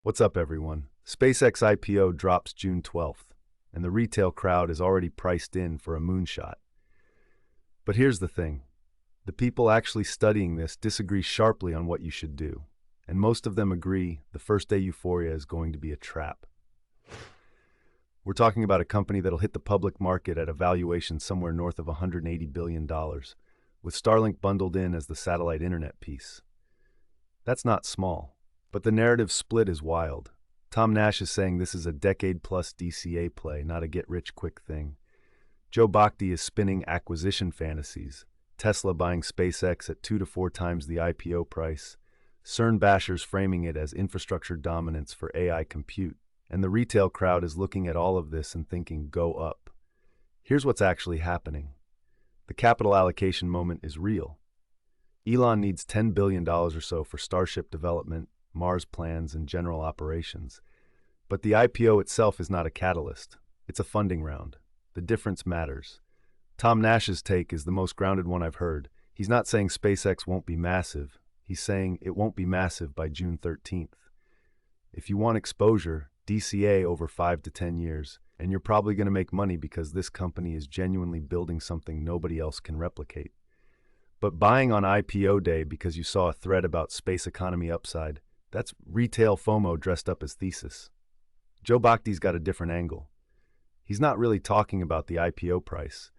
What's up, everyone? SpaceX IPO drops June 12th, and the retail crowd is already priced in for a moonshot. But here's the thing. The people actually studying this disagree sharply on what you should do, and most of them agree the first-day euphoria is going to be a trap. We're talking about a company that'll hit the public market at a valuation somewhere north of $180 billion, with Starlink bundled in as the satellite internet piece. That's not small. But the narrative split is wild. Tom Nash is saying this is a decade-plus DCA play, not a get-rich-quick thing. Joe Bhakdi is spinning acquisition fantasies, Tesla buying SpaceX at 2 to 4 times the IPO price, Cern bashers framing it as infrastructure dominance for AI compute, and the retail crowd is looking at all of this and thinking, go up. Here's what's actually happening. The capital allocation moment is real. Elon needs $10 billion or so for Starship development, Mars plans, and general operations. But the IPO itself is not a catalyst. It's a funding round. The difference matters. Tom Nash's take is the most grounded one I've heard. He's not saying SpaceX won't be massive. He's saying it won't be massive by June 13th. If you want exposure, DCA over 5 to 10 years, and you're probably going to make money because this company is genuinely building something nobody else can replicate. But buying on IPO day because you saw a thread about space economy upside, that's retail FOMO dressed up as thesis. Joe Bhakdi's got a different angle. He's not really talking about the IPO price.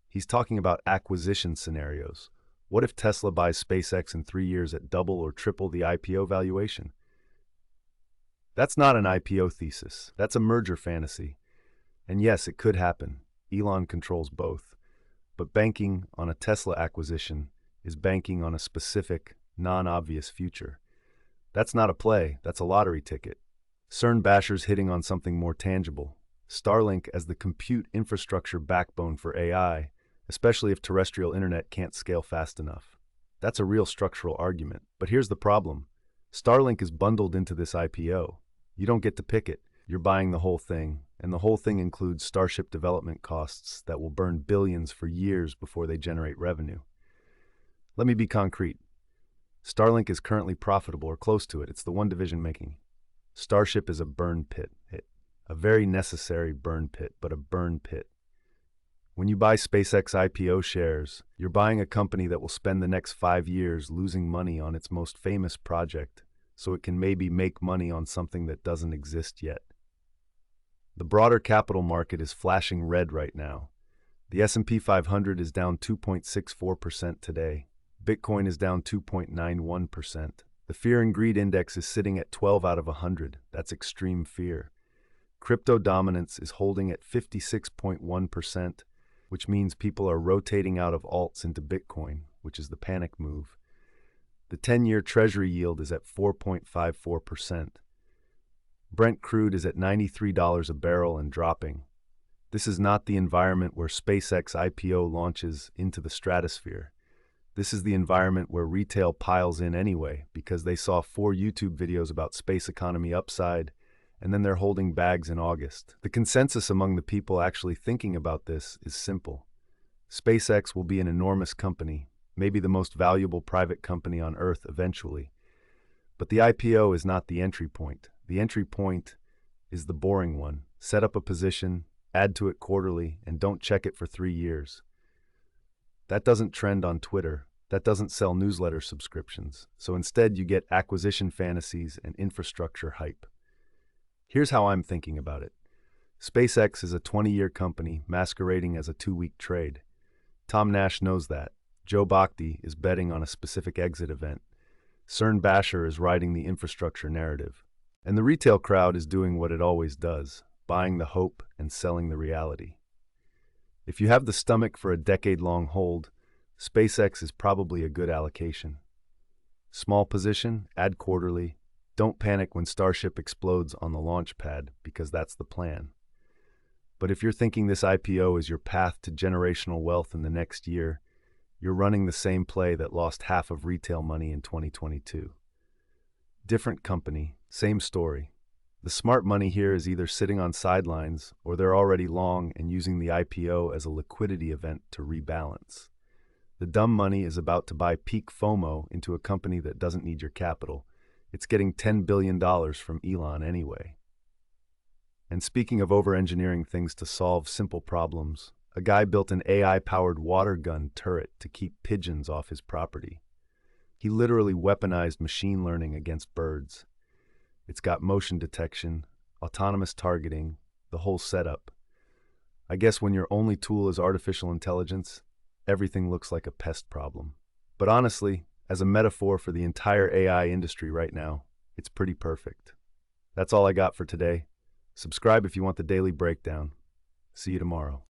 He's talking about acquisition scenarios. What if Tesla buys SpaceX in 3 years at double or triple the IPO valuation? That's not an IPO thesis. That's a merger fantasy. And yes, it could happen. Elon controls both. But banking on a Tesla acquisition is banking on a specific, non-obvious future. That's not a play, that's a lottery ticket. Cern bashers hitting on something more tangible. Starlink as the compute infrastructure backbone for AI, especially if terrestrial internet can't scale fast enough. That's a real structural argument. But here's the problem. Starlink is bundled into this IPO. You don't get to pick it. You're buying the whole thing, and the whole thing includes Starship development costs that will burn billions for years before they generate revenue. Let me be concrete. Starlink is currently profitable or close to it. It's the one division making. Starship is a burn pit. A very necessary burn pit, but a burn pit. When you buy SpaceX IPO shares, you're buying a company that will spend the next 5 years losing money on its most famous project, so it can maybe make money on something that doesn't exist yet. The broader capital market is flashing red right now. The S&P 500 is down 2.64% today. Bitcoin is down 2.91%. The fear and greed index is sitting at 12 out of 100. That's extreme fear. Crypto dominance is holding at 56.1%, which means people are rotating out of alts into Bitcoin, which is the panic move. The 10-year Treasury yield is at 4.54%. Brent crude is at $93 a barrel and dropping. This is not the environment where SpaceX IPO launches into the stratosphere. This is the environment where retail piles in anyway because they saw 4 YouTube videos about space economy upside, and then they're holding bags in August. The consensus among the people actually thinking about this is simple. SpaceX will be an enormous company, maybe the most valuable private company on Earth eventually. But the IPO is not the entry point. The entry point is the boring one. Set up a position, add to it quarterly, and don't check it for 3 years. That doesn't trend on Twitter. That doesn't sell newsletter subscriptions. So instead, you get acquisition fantasies and infrastructure hype. Here's how I'm thinking about it. SpaceX is a 20-year company masquerading as a 2-week trade. Tom Nash knows that. Joe Bhakdi is betting on a specific exit event. Cern basher is riding the infrastructure narrative. And the retail crowd is doing what it always does, buying the hope and selling the reality. If you have the stomach for a decade-long hold, SpaceX is probably a good allocation. Small position, add quarterly. Don't panic when Starship explodes on the launch pad, because that's the plan. But if you're thinking this IPO is your path to generational wealth in the next year, you're running the same play that lost half of retail money in 2022. Different company, same story. The smart money here is either sitting on sidelines or they're already long and using the IPO as a liquidity event to rebalance. The dumb money is about to buy peak FOMO into a company that doesn't need your capital. It's getting $10 billion from Elon anyway. And speaking of over-engineering things to solve simple problems, a guy built an AI-powered water gun turret to keep pigeons off his property. He literally weaponized machine learning against birds. It's got motion detection, autonomous targeting, the whole setup. I guess when your only tool is artificial intelligence, everything looks like a pest problem. But honestly, as a metaphor for the entire AI industry right now, it's pretty perfect. That's all I got for today. Subscribe if you want the daily breakdown. See you tomorrow.